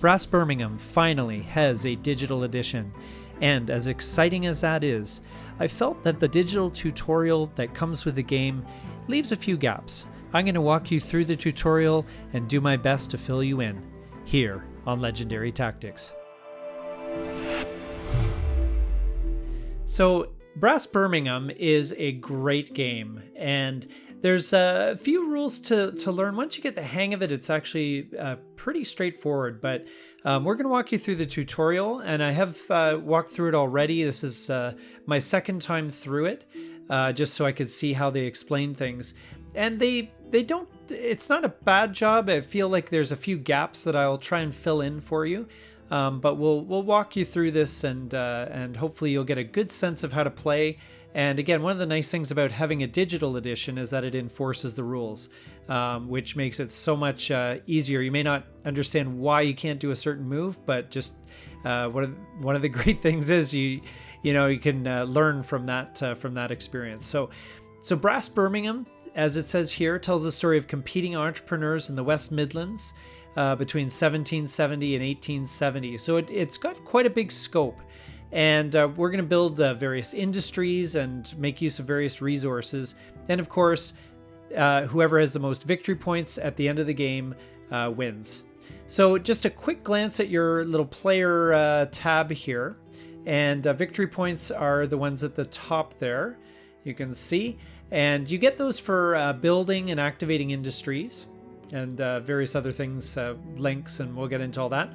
Brass Birmingham finally has a digital edition, and as exciting as that is, I felt that the digital tutorial that comes with the game leaves a few gaps. I'm going to walk you through the tutorial and do my best to fill you in, here on Legendary Tactics. So, Brass Birmingham is a great game, and there's a few rules to learn. Once you get the hang of it, it's actually pretty straightforward, but we're going to walk you through the tutorial, and I have walked through it already. This is my second time through it, just so I could see how they explain things. And they don't, it's not a bad job. I feel like there's a few gaps that I'll try and fill in for you. But we'll walk you through this, and hopefully you'll get a good sense of how to play. And again, one of the nice things about having a digital edition is that it enforces the rules, which makes it so much easier. You may not understand why you can't do a certain move, but just one of the great things is you can learn from that experience. So Brass Birmingham, as it says here, tells the story of competing entrepreneurs in the West Midlands between 1770 and 1870. So it's got quite a big scope. And we're going to build various industries and make use of various resources. And of course, whoever has the most victory points at the end of the game wins. So just a quick glance at your little player tab here. And victory points are the ones at the top there. You can see. And you get those for building and activating industries and various other things, links, and we'll get into all that.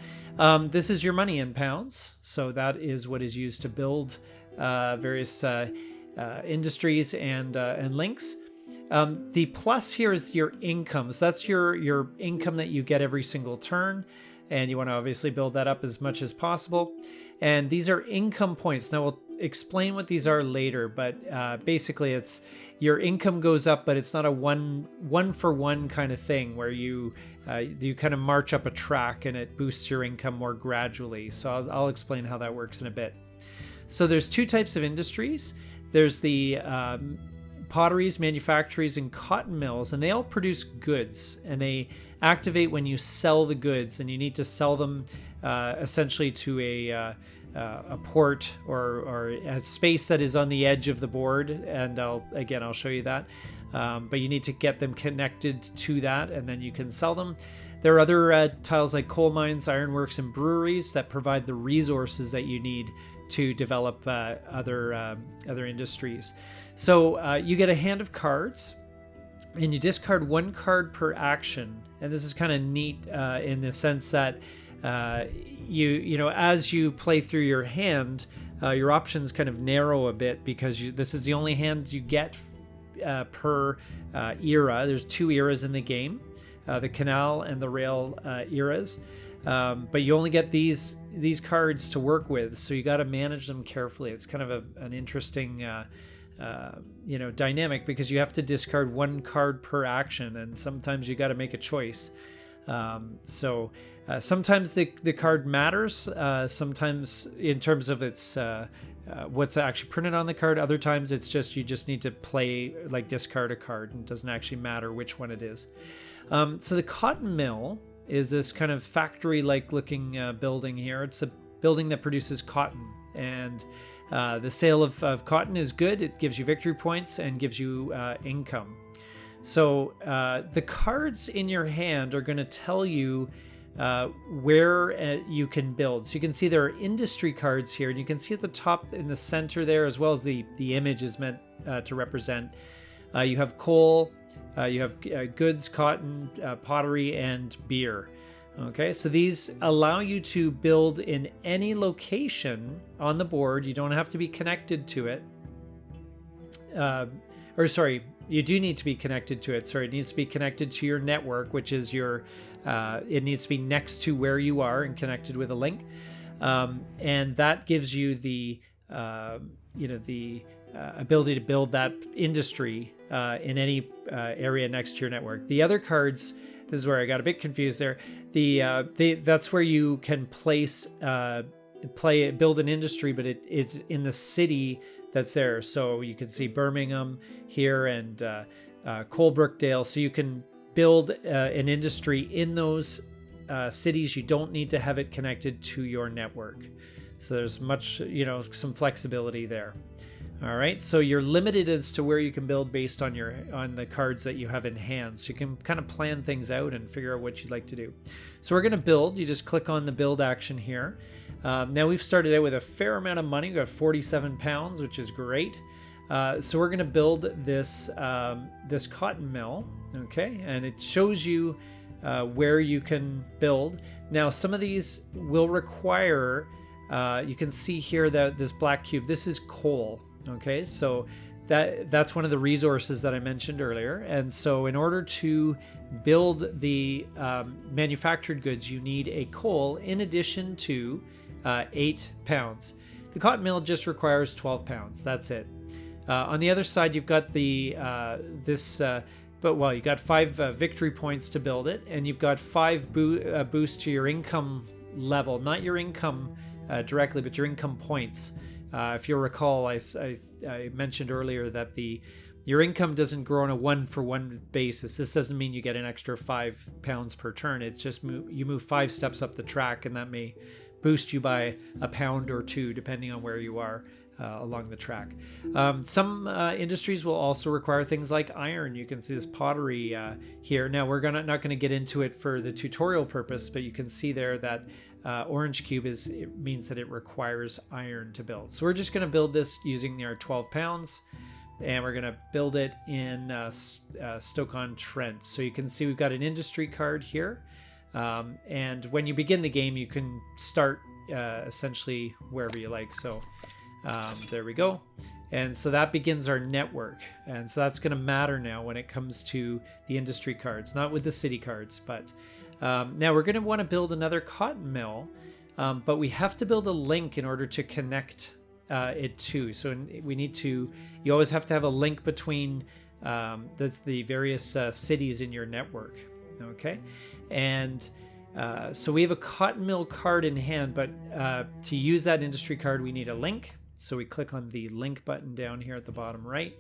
This is your money in pounds, so that is what is used to build various industries and links. The plus here is your income, so that's your income that you get every single turn, and you want to obviously build that up as much as possible. And these are income points. Now we'll explain what these are later, but basically it's your income goes up, but it's not a one for one kind of thing where you kind of march up a track and it boosts your income more gradually. So I'll explain how that works in a bit. So there's two types of industries. There's the potteries, manufactories, and cotton mills, and they all produce goods, and they activate when you sell the goods, and you need to sell them essentially to a port or a space that is on the edge of the board, and I'll show you that. But you need to get them connected to that, and then you can sell them. There are other tiles like coal mines, ironworks, and breweries that provide the resources that you need to develop other industries. So you get a hand of cards, and you discard one card per action. And this is kind of neat in the sense that as you play through your hand, your options kind of narrow a bit because this is the only hand you get per era. There's two eras in the game, the canal and the rail eras, but you only get these cards to work with, so you got to manage them carefully. It's kind of an interesting dynamic because you have to discard one card per action, and sometimes you got to make a choice. Sometimes the card matters, sometimes in terms of its what's actually printed on the card. Other times it's just you just need to play, like, discard a card, and it doesn't actually matter which one it is. So the cotton mill is this kind of factory-like looking building here. It's a building that produces cotton, and the sale of cotton is good. It gives you victory points and gives you income. So the cards in your hand are going to tell you where you can build. So you can see there are industry cards here, and you can see at the top in the center there, as well as the image is meant to represent. You have coal, you have goods, cotton, pottery, and beer. Okay, so these allow you to build in any location on the board. You don't have to be connected to it. You do need to be connected to it. It needs to be connected to your network, which is it needs to be next to where you are and connected with a link. And that gives you the ability to build that industry in any area next to your network. The other cards, this is where I got a bit confused there. That's where you can build an industry, but it's in the city that's there. So you can see Birmingham here and Colebrookdale. So you can build an industry in those cities, you don't need to have it connected to your network. So there's much, some flexibility there. All right, so you're limited as to where you can build based on the cards that you have in hand. So you can kind of plan things out and figure out what you'd like to do. So we're going to build. You just click on the build action here. Now we've started out with a fair amount of money. We've got 47 pounds, which is great. So we're going to build this this cotton mill, okay? And it shows you where you can build. Now some of these will require, you can see here that this black cube, this is coal. Okay, so that's one of the resources that I mentioned earlier. And so in order to build the manufactured goods, you need a coal in addition to 8 pounds. The cotton mill just requires 12 pounds. That's it. On the other side, you've got the you got 5 victory points to build it, and you've got 5 boosts to your income level, not your income directly, but your income points. If you'll recall, I mentioned earlier that your income doesn't grow on a 1-for-1 basis. This doesn't mean you get an extra 5 pounds per turn. It's just you move 5 steps up the track, and that may boost you by a pound or 2, depending on where you are along the track. Some industries will also require things like iron. You can see this pottery here. Now we're not going to get into it for the tutorial purpose, but you can see there that orange cube means that it requires iron to build. So we're just going to build this using our 12 pounds, and we're going to build it in Stoke-on-Trent. So you can see we've got an industry card here, and when you begin the game, you can start essentially wherever you like. So there we go. And so that begins our network. And so that's going to matter now when it comes to the industry cards, not with the city cards, but now we're going to want to build another cotton mill, but we have to build a link in order to connect it to. So you always have to have a link between the various cities in your network. Okay. And so we have a cotton mill card in hand, but to use that industry card, we need a link. So we click on the link button down here at the bottom right,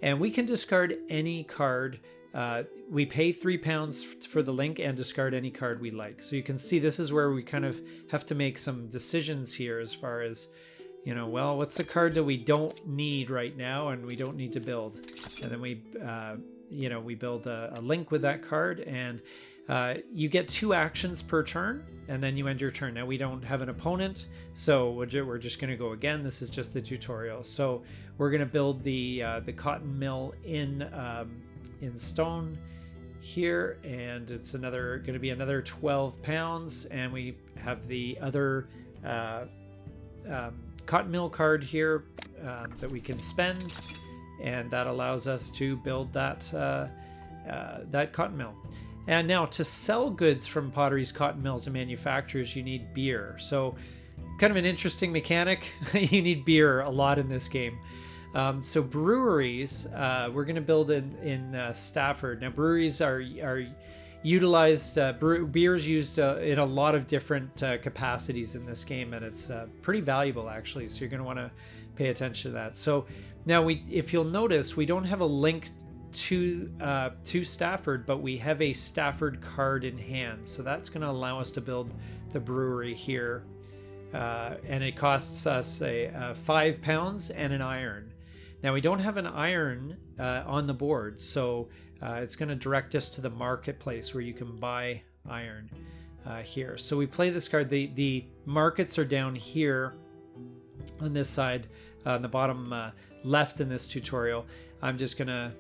and we can discard any card. We pay 3 pounds for the link and discard any card we like. So you can see this is where we kind of have to make some decisions here as far as, what's the card that we don't need right now and we don't need to build? And then we build a link with that card, and you get 2 actions per turn, and then you end your turn. Now we don't have an opponent, so we're just going to go again. This is just the tutorial. So we're going to build the cotton mill in stone here, and it's going to be another 12 pounds, and we have the other cotton mill card here that we can spend, and that allows us to build that cotton mill. And now to sell goods from potteries, cotton mills, and manufacturers, you need beer. So kind of an interesting mechanic. You need beer a lot in this game. So breweries, we're going to build in Stafford. Now breweries are utilized, beer is used in a lot of different capacities in this game, and it's pretty valuable actually. So you're going to want to pay attention to that. So now if you'll notice, we don't have a link to Stafford, but we have a Stafford card in hand. So that's going to allow us to build the brewery here. And it costs us 5 pounds and an iron. Now we don't have an iron on the board, so it's going to direct us to the marketplace where you can buy iron here. So we play this card. The markets are down here on this side, on the bottom left in this tutorial. I'm just going to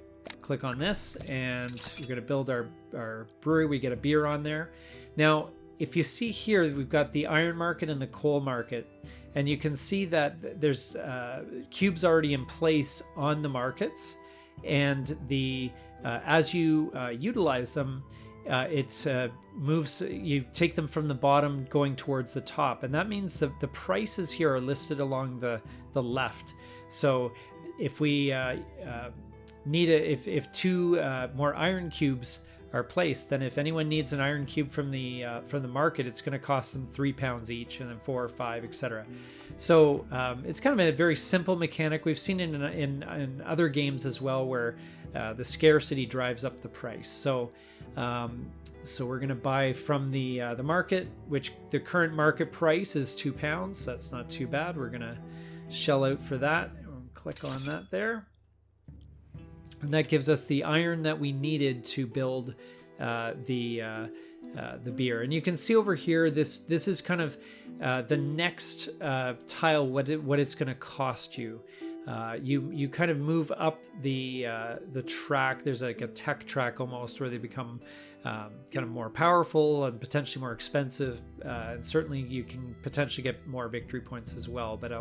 click on this, and we're going to build our brewery. We get a beer on there. Now if you see here, we've got the iron market and the coal market, and you can see that there's cubes already in place on the markets, and as you utilize them, it moves. You take them from the bottom going towards the top, and that means that the prices here are listed along the left. So if we if 2 more iron cubes are placed, then if anyone needs an iron cube from the market, it's going to cost them 3 pounds each, and then 4 or 5, etc. So it's kind of a very simple mechanic. We've seen it in other games as well, where the scarcity drives up the price. So So we're going to buy from the market, which the current market price is £2. That's not too bad. We're going to shell out for that. We'll click on that there. And that gives us the iron that we needed to build the beer. And you can see over here, this is kind of the next tile, what it's going to cost you. You kind of move up the track. There's like a tech track almost, where they become kind of more powerful and potentially more expensive. And certainly you can potentially get more victory points as well, but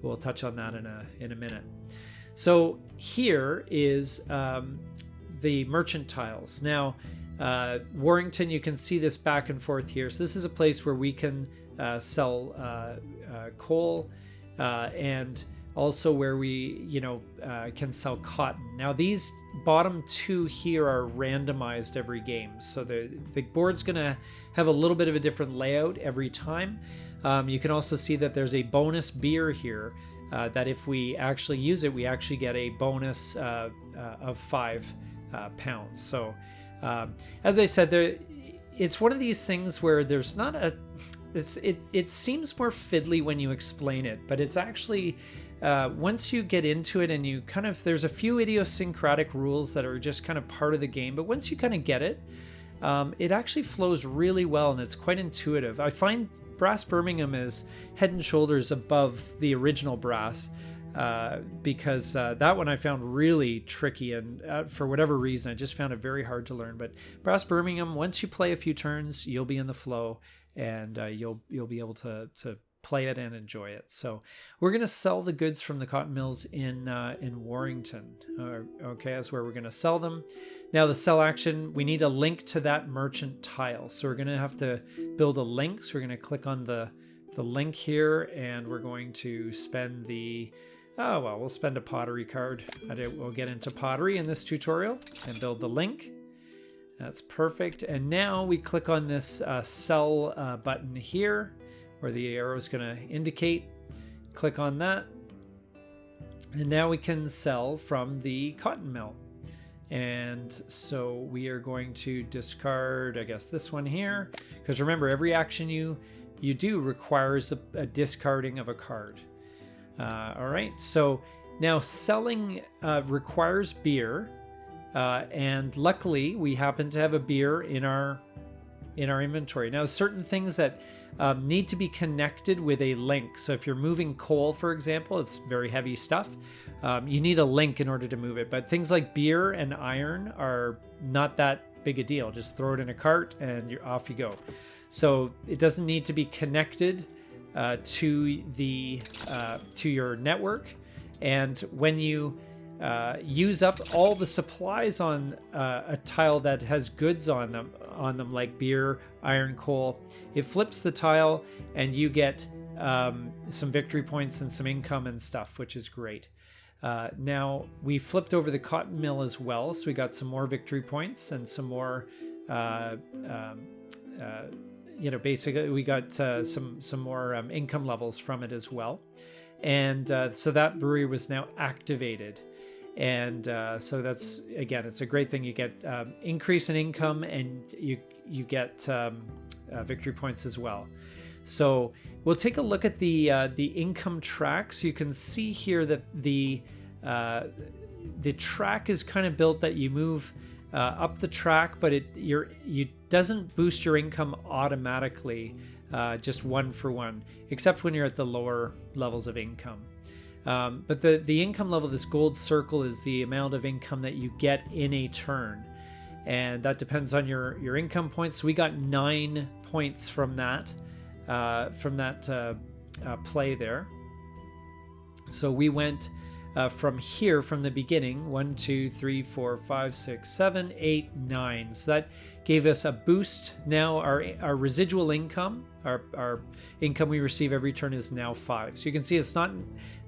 we'll touch on that in a minute. So here is the merchant tiles. Now, Warrington, you can see this back and forth here. So this is a place where we can sell coal and also where we, can sell cotton. Now these bottom two here are randomized every game. So the board's gonna have a little bit of a different layout every time. You can also see that there's a bonus beer here that if we actually use it, we actually get a bonus of £5. So as I said, it's one of these things where there's not it seems more fiddly when you explain it, but it's actually once you get into it and you there's a few idiosyncratic rules that are just kind of part of the game, but once you kind of get it, it actually flows really well and it's quite intuitive. I find Brass Birmingham is head and shoulders above the original Brass because that one I found really tricky, and for whatever reason I just found it very hard to learn. But Brass Birmingham, once you play a few turns, you'll be in the flow, and you'll be able to play it and enjoy it. So we're going to sell the goods from the cotton mills in Warrington. Okay, that's where we're going to sell them. Now the sell action, we need a link to that merchant tile. So we're going to have to build a link. So we're going to click on the link here, and we're going to spend we'll spend a pottery card. We'll get into pottery in this tutorial and build the link. That's perfect. And now we click on this sell button here, where the arrow is going to indicate. Click on that. And now we can sell from the cotton mill. And so we are going to discard, I guess, this one here. Because remember, every action you do requires a discarding of a card. All right, so now selling requires beer. And luckily, we happen to have a beer in our inventory. Now, certain things that need to be connected with a link. So if you're moving coal, for example, it's very heavy stuff. You need a link in order to move it. But things like beer and iron are not that big a deal. Just throw it in a cart and off you go. So it doesn't need to be connected to your network. And when you use up all the supplies on a tile that has goods on them like beer, iron, coal, it flips the tile and you get some victory points and some income and stuff, which is great. Now we flipped over the cotton mill as well, so we got some more victory points and some more basically we got some more income levels from it as well. And so that brewery was now activated. And so that's, again, it's a great thing. You get increase in income, and you get victory points as well. So we'll take a look at the income track. So you can see here that the track is kind of built that you move up the track, but it doesn't boost your income automatically, just one for one, except when you're at the lower levels of income. But the income level, this gold circle, is the amount of income that you get in a turn. And that depends on your income points. So we got 9 points from that play there. So we went from here, from the beginning, 1, 2, 3, 4, 5, 6, 7, 8, 9. So that gave us a boost. Now our residual income, our income we receive every turn, is now 5. So you can see it's not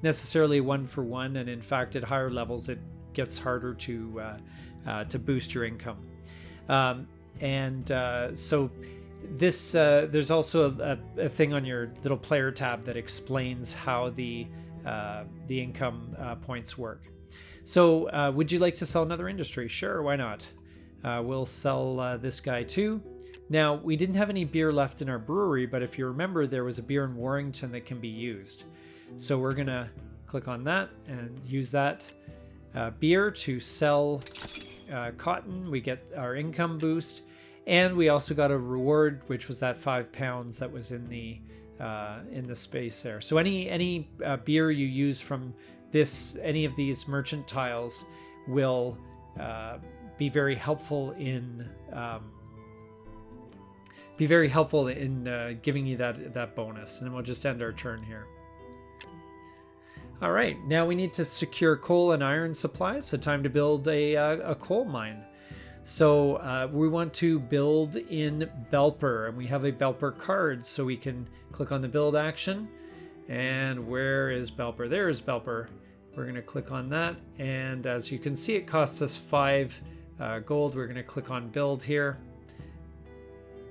necessarily one for one, and in fact at higher levels it gets harder to boost your income. So this there's also a thing on your little player tab that explains how the income points work. So would you like to sell another industry? Sure, why not? We'll sell this guy too. Now, we didn't have any beer left in our brewery, but if you remember, there was a beer in Warrington that can be used. So we're going to click on that and use that beer to sell cotton. We get our income boost, and we also got a reward, which was that 5 pounds that was in the space there. So any beer you use from any of these merchant tiles will be very helpful in giving you that bonus. And then we'll just end our turn here. All right, now we need to secure coal and iron supplies. So time to build a coal mine. So we want to build in Belper, and we have a Belper card, so we can click on the build action. And where is Belper? There is Belper. We're going to click on that, and as you can see, it costs us 5 gold. We're going to click on build here,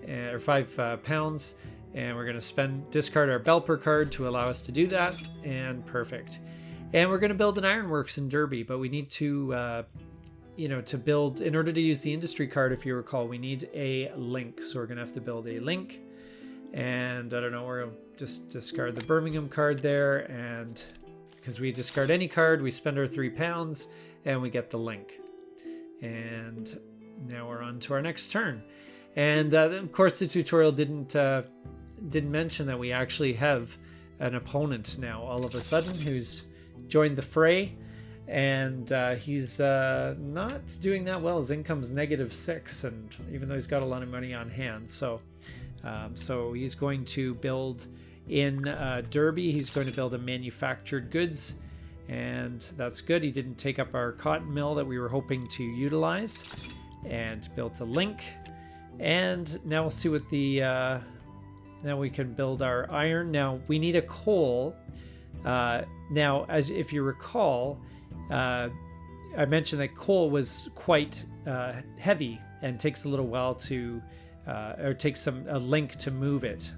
or 5 pounds, and we're going to discard our Belper card to allow us to do that, and perfect. And we're going to build an ironworks in Derby, but we need to to build, in order to use the industry card, if you recall, we need a link. So we're going to have to build a link, and I don't know, we're going to just discard the Birmingham card there, and because we discard any card, we spend our 3 pounds and we get the link. And now we're on to our next turn. And of course, the tutorial didn't mention that we actually have an opponent now all of a sudden who's joined the fray, and he's not doing that well. His income's -6, and even though he's got a lot of money on hand, so he's going to build in Derby. He's going to build a manufactured goods, and that's good. He didn't take up our cotton mill that we were hoping to utilize, and built a link. And now we'll see what the now we can build our iron. Now we need a coal. Now, as if you recall, I mentioned that coal was quite heavy and takes a little while to or takes a link to move it.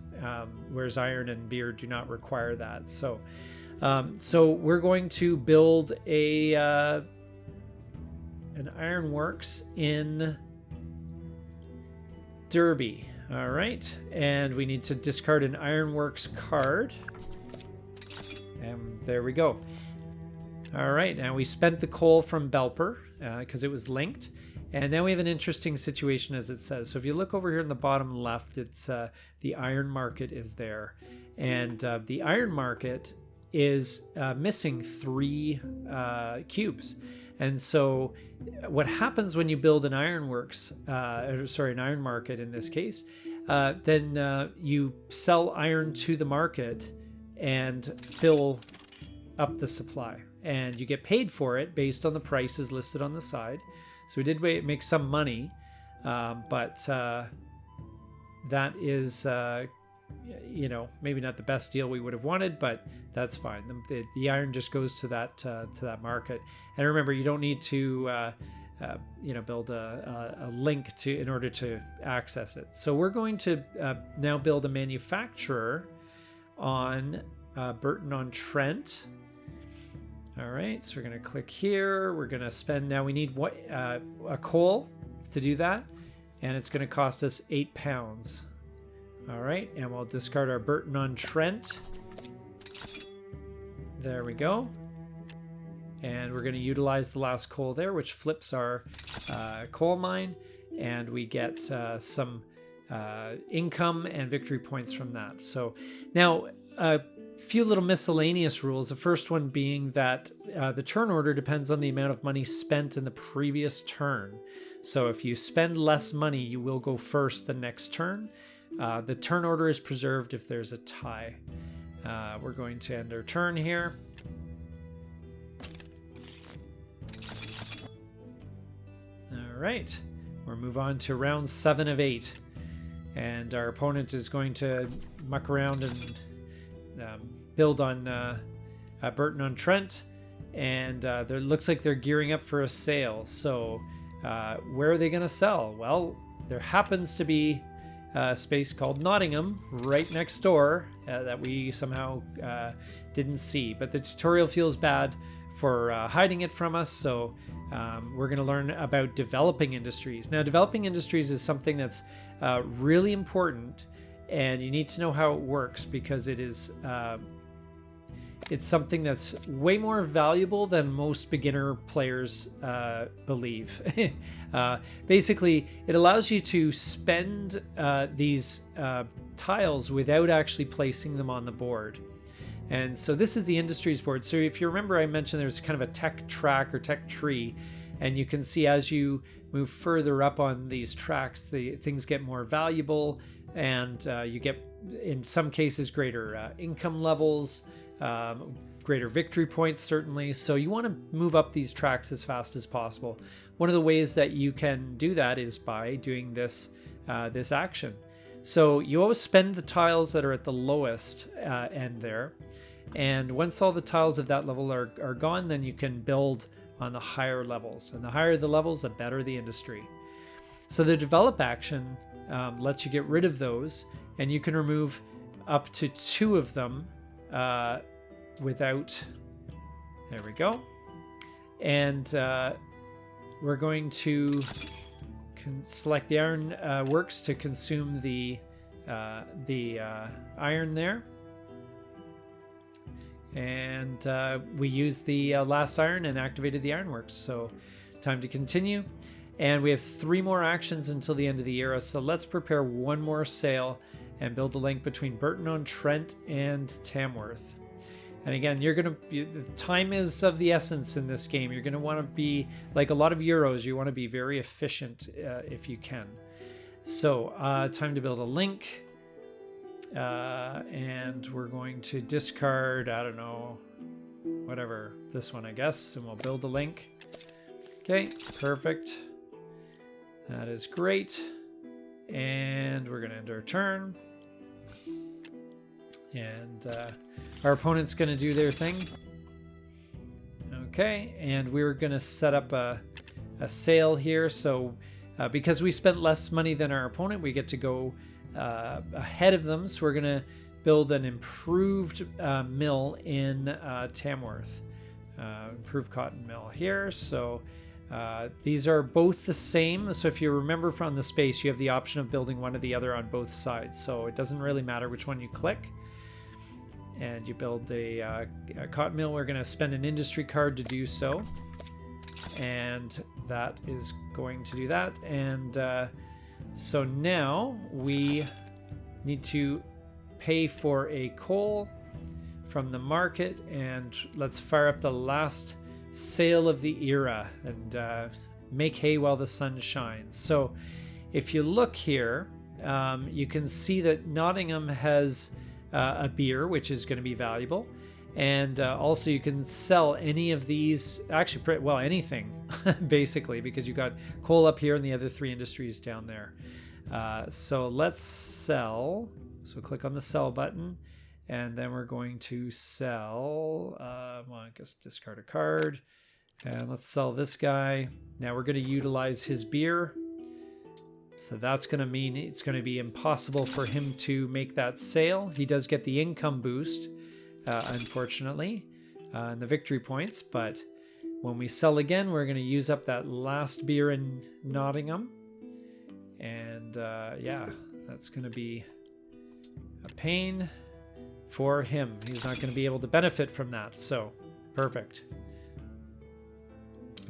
Whereas iron and beer do not require that. So we're going to build an ironworks in Derby. All right, and we need to discard an ironworks card. And there we go. All right, now we spent the coal from Belper because it was linked. And now we have an interesting situation, as it says. So if you look over here in the bottom left, it's the iron market is there. And the iron market is missing 3 cubes. And so what happens when you build an ironworks, an iron market in this case, then you sell iron to the market and fill up the supply. And you get paid for it based on the prices listed on the side. So we did make some money, but that is, maybe not the best deal we would have wanted, but that's fine. The iron just goes to that market. And remember, you don't need to, build a link in order to access it. So we're going to now build a manufacturer on Burton-on-Trent. All right, so we're going to click here. We're going to spend, now we need a coal to do that, and it's going to cost us 8 pounds. All right, and we'll discard our Burton-on-Trent. There we go. And we're going to utilize the last coal there, which flips our coal mine, and we get some income and victory points from that. So now, few little miscellaneous rules. The first one being that the turn order depends on the amount of money spent in the previous turn. So if you spend less money, you will go first the next turn. The turn order is preserved if there's a tie. We're going to end our turn here. All right, we'll move on to round 7 of 8. And our opponent is going to muck around and build on Burton-on-Trent, and it looks like they're gearing up for a sale. So where are they going to sell? Well, there happens to be a space called Nottingham right next door that we somehow didn't see, but the tutorial feels bad for hiding it from us. So we're going to learn about developing industries. Now, developing industries is something that's really important, and you need to know how it works, because it is it's something that's way more valuable than most beginner players believe. Basically, it allows you to spend these tiles without actually placing them on the board. And so this is the industries board. So if you remember, I mentioned there's kind of a tech track or tech tree, and you can see as you move further up on these tracks, the things get more valuable, and you get, in some cases, greater income levels, greater victory points, certainly. So you want to move up these tracks as fast as possible. One of the ways that you can do that is by doing this this action. So you always spend the tiles that are at the lowest end there, and once all the tiles of that level are gone, then you can build on the higher levels, and the higher the levels, the better the industry. So the develop action lets you get rid of those, and you can remove up to 2 of them without. There we go. And we're going to select the iron works to consume the iron there, and we used the last iron and activated the ironworks. So time to continue, and we have 3 more actions until the end of the era. So let's prepare 1 more sail and build a link between Burton-on-Trent and Tamworth. And again, the time is of the essence in this game. You're going to want to be, like a lot of Euros, you want to be very efficient if you can. So time to build a link. And we're going to discard, I don't know, whatever, this one, I guess, and we'll build a link. Okay, perfect. That is great. And we're going to end our turn. And our opponent's going to do their thing. Okay, and we're going to set up a sail here. So because we spent less money than our opponent, we get to go ahead of them. So we're going to build an improved mill in Tamworth. Improved cotton mill here. So these are both the same. So if you remember from the space, you have the option of building one or the other on both sides. So it doesn't really matter which one you click. And you build a cotton mill. We're going to spend an industry card to do so. And that is going to do that. And so now we need to pay for a coal from the market. And let's fire up the last sale of the era and make hay while the sun shines. So if you look here, you can see that Nottingham has a beer, which is going to be valuable. And also you can sell any of these, actually, well, anything, basically, because you got coal up here and the other 3 industries down there. So let's sell. So click on the sell button, and then we're going to sell, well, I guess discard a card. And let's sell this guy. Now we're going to utilize his beer. So that's going to mean it's going to be impossible for him to make that sale. He does get the income boost, unfortunately, and the victory points. But when we sell again, we're going to use up that last beer in Nottingham. And yeah, that's going to be a pain for him. He's not going to be able to benefit from that. So perfect.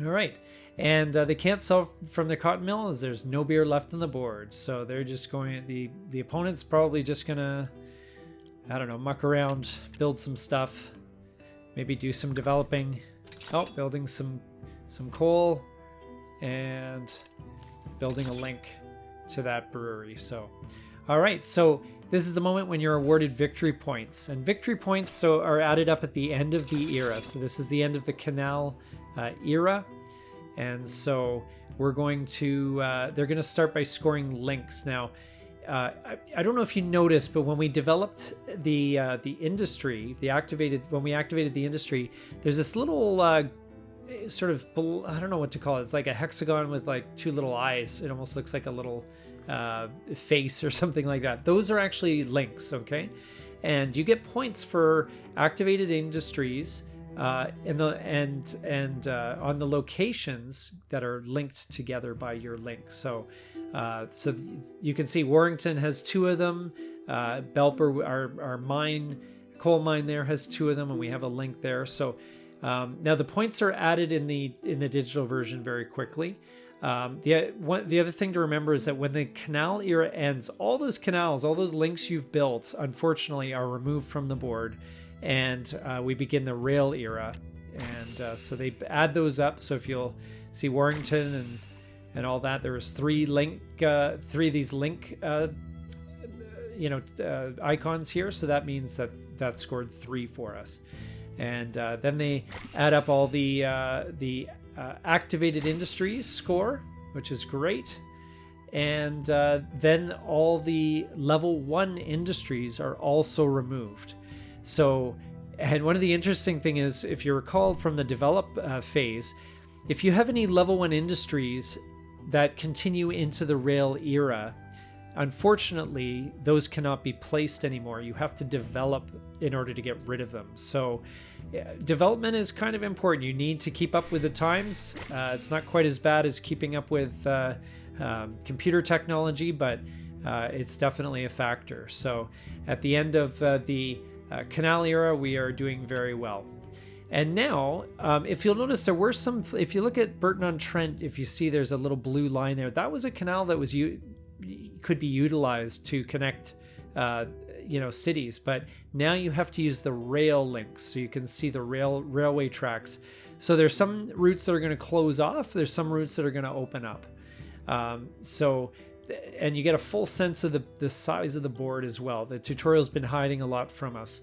All right. And they can't sell from the cotton mill as there's no beer left on the board. So they're just going, the opponent's probably just going to, I don't know, muck around, build some stuff, maybe do some developing. Oh, building some coal and building a link to that brewery. So, all right. So this is the moment when you're awarded victory points. And victory points are added up at the end of the era. So this is the end of the canal era. And so we're going to, they're going to start by scoring links. Now, I don't know if you noticed, but when we developed the industry, when we activated the industry, there's this little sort of, I don't know what to call it. It's like a hexagon with like 2 little eyes. It almost looks like a little face or something like that. Those are actually links, okay? And you get points for activated industries on the locations that are linked together by your link. So So you can see Warrington has 2 of them. Belper, our coal mine there, has 2 of them, and we have a link there. So now the points are added in the digital version very quickly. The other thing to remember is that when the canal era ends, all those canals, all those links you've built, unfortunately, are removed from the board, and we begin the rail era. And so they add those up. So if you'll see Warrington and all that, there was 3 of these link icons here. So that means that scored 3 for us. And then they add up all the activated industries score, which is great. And then all the level 1 industries are also removed. So, and one of the interesting thing is, if you recall from the develop phase, if you have any level 1 industries that continue into the rail era, unfortunately, those cannot be placed anymore. You have to develop in order to get rid of them. So development is kind of important. You need to keep up with the times. It's not quite as bad as keeping up with computer technology, but it's definitely a factor. So at the end of the canal era, we are doing very well. And now, if you'll notice, there were some, if you look at Burton-on-Trent, if you see there's a little blue line there, that was a canal that was could be utilized to connect cities, but now you have to use the rail links, so you can see the railway tracks. So there's some routes that are going to close off, there's some routes that are going to open up. And you get a full sense of the size of the board as well. The tutorial's been hiding a lot from us,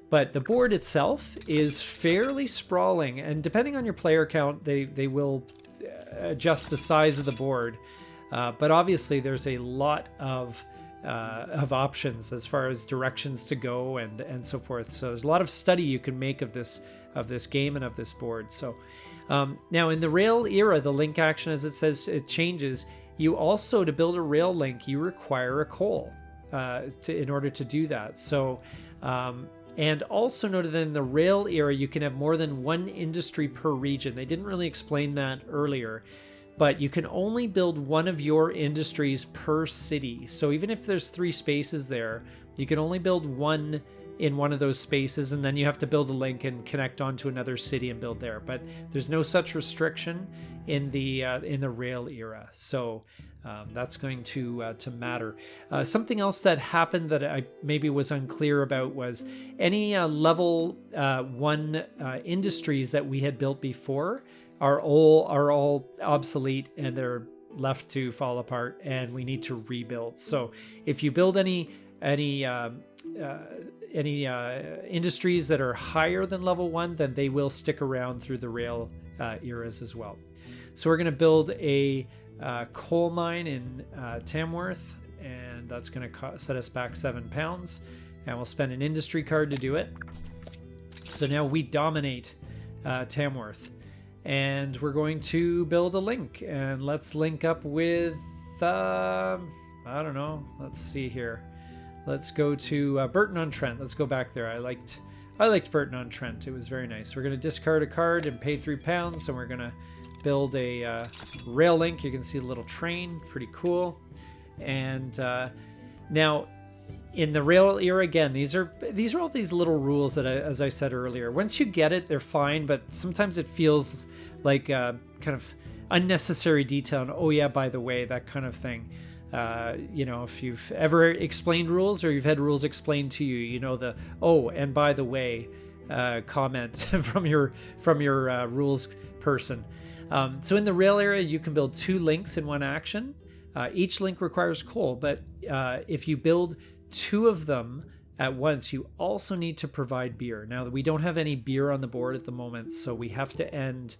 but the board itself is fairly sprawling, and depending on your player count, they will adjust the size of the board. But obviously there's a lot of options as far as directions to go and so forth. So there's a lot of study you can make of this game and of this board. So now in the rail era, the link action, as it says, it changes. You also, to build a rail link, you require a coal in order to do that. So and also noted that in the rail era, you can have more than 1 industry per region. They didn't really explain that earlier, but you can only build 1 of your industries per city. So even if there's 3 spaces there, you can only build 1 in one of those spaces, and then you have to build a link and connect onto another city and build there. But there's no such restriction in the rail era. So that's going to matter. Something else that happened that I maybe was unclear about was any level 1 industries that we had built before are all obsolete, and they're left to fall apart, and we need to rebuild. So if you build any industries that are higher than level 1, then they will stick around through the rail eras as well. So we're going to build a coal mine in Tamworth, and that's going to set us back £7, and we'll spend an industry card to do it. So now we dominate Tamworth, and we're going to build a link, and let's link up with I don't know, let's see here. Let's go to Burton-on-Trent. Let's go back there. I liked Burton-on-Trent. It was very nice. We're going to discard a card and pay £3, and we're going to build a rail link. You can see the little train, pretty cool. And now in the rail era, again, these are all these little rules that, as I said earlier, once you get it, they're fine, but sometimes it feels like kind of unnecessary detail. And, oh yeah, by the way, that kind of thing. If you've ever explained rules or you've had rules explained to you, the "oh, and by the way" comment from your rules person. So in the rail area, you can build 2 links in one action. Each link requires coal, but if you build 2 of them at once, you also need to provide beer. Now, we don't have any beer on the board at the moment, so we have to end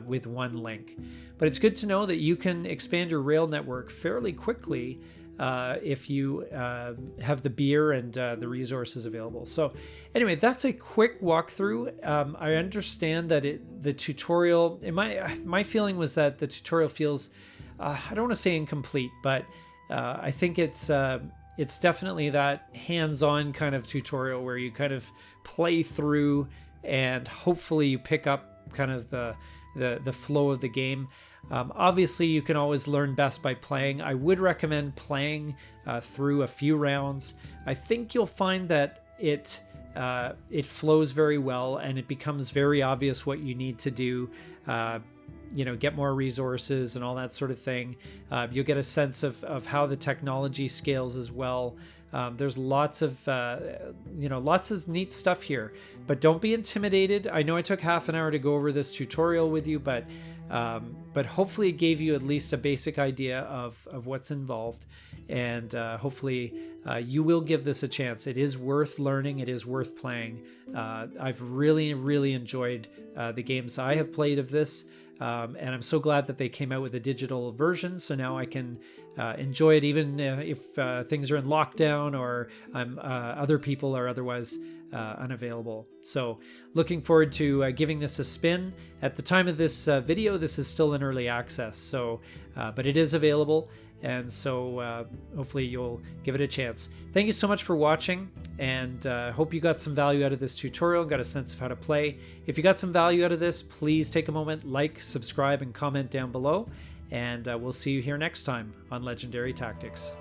with 1 link. But it's good to know that you can expand your rail network fairly quickly if you have the beer and the resources available. So anyway, that's a quick walkthrough. I understand that the tutorial, my feeling was that the tutorial feels, I don't want to say incomplete, but I think it's definitely that hands-on kind of tutorial where you kind of play through and hopefully you pick up kind of the the flow of the game. Obviously, you can always learn best by playing. I would recommend playing through a few rounds. I think you'll find that it flows very well, and it becomes very obvious what you need to do. Get more resources and all that sort of thing. You'll get a sense of how the technology scales as well. There's lots of neat stuff here, but don't be intimidated. I know I took half an hour to go over this tutorial with you, but hopefully it gave you at least a basic idea of what's involved, and hopefully you will give this a chance. It is worth learning. It is worth playing. I've really, really enjoyed the games I have played of this. And I'm so glad that they came out with a digital version, so now I can enjoy it even if things are in lockdown or other people are otherwise unavailable. So looking forward to giving this a spin. At the time of this video, this is still in early access, so but it is available, and so hopefully you'll give it a chance. Thank you so much for watching, and hope you got some value out of this tutorial and got a sense of how to play. If you got some value out of this, please take a moment, like, subscribe, and comment down below, and we'll see you here next time on Legendary Tactics.